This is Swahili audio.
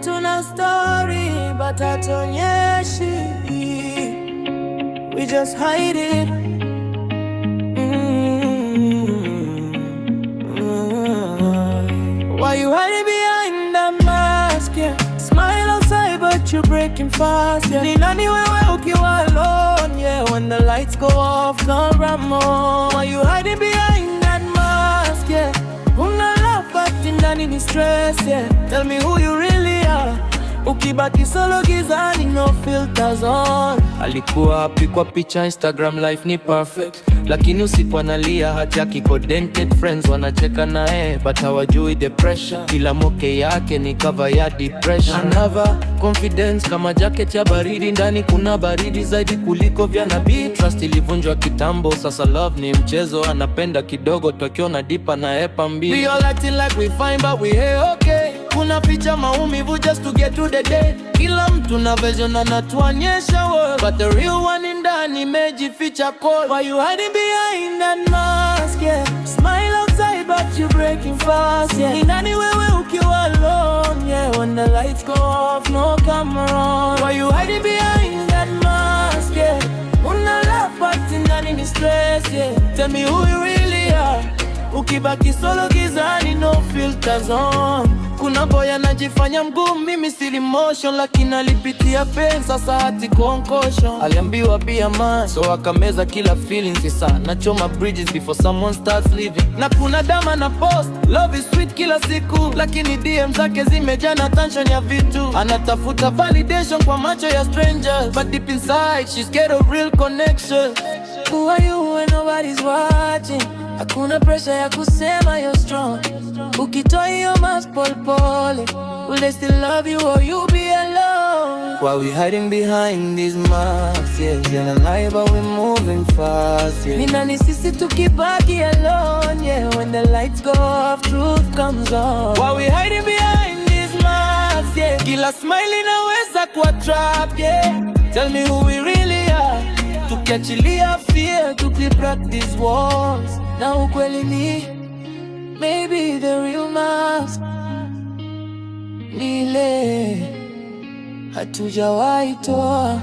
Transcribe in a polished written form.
tuna story but hatonyeshi. We just hide it. Why you hiding behind that mask, yeah? Smile outside but you're breaking fast, yeah. Ni nani wewe ukiwa alone, yeah? When the lights go off, come Ramon. Why you hiding behind that mask, yeah? Una love but ndani ni stress, yeah. Tell me who you really are. Ukibaki solo gizani, no filters on. Alikuwa happy kwa picha, Instagram life ni perfect, lakini usiku analia hataki dented. Friends wanacheka nae but hawajui depression. Kila moke yake ni cover ya depression. Anava confidence kama jacket ya baridi, ndani kuna baridi zaidi kuliko vya nabii. Trust ilivunjwa kitambo, sasa love ni mchezo. Anapenda kidogo tukiona dipa na epa mbi. We all acting like we fine but we hey okay. Kuna picha maumivu just to get through the day. Kila mtu na version anatuonyesha world, but the real one in ndani imejificha cold. Why you hiding behind that mask, yeah? Smile outside but you breaking fast, yeah. Ni nani wewe ukiwa alone, yeah? When the lights go off, no camera on. Why you hiding behind that mask, yeah? Una laugh but ndani ni stress, yeah. Tell me who you really are. Ukibaki solo gizani, no filters on. Kuna boy anajifanya mgumu, mimi still emotion, lakini alipitia pain, sasa hati concussion. Aliambiwa be a man, so akameza kila feeling. Sasa nachoma bridges before someone starts living. Na kuna dama na post love is sweet kila siku, lakini DM zake zimejaa na tension ya vitu. Anatafuta validation kwa macho ya strangers, but deep inside she's scared of real connection. Who are you when nobody's watching? Hakuna pressure ya kusema you're strong. Ukitoa hiyo mask pole pole, will they still love you or you be alone? Why we hiding behind these masks, yeah? They're lie but we moving fast, yeah. Ni nani sisi tukibaki alone, yeah? When the lights go off, truth comes on. Why we hiding behind these masks, yeah? Kila smile inaweza kuwa trap, yeah. Tell me who we really are. Tukiachilia fear, tukibreak these walls. Na ukweli ni maybe the real mask ni ile hatujawahi toa.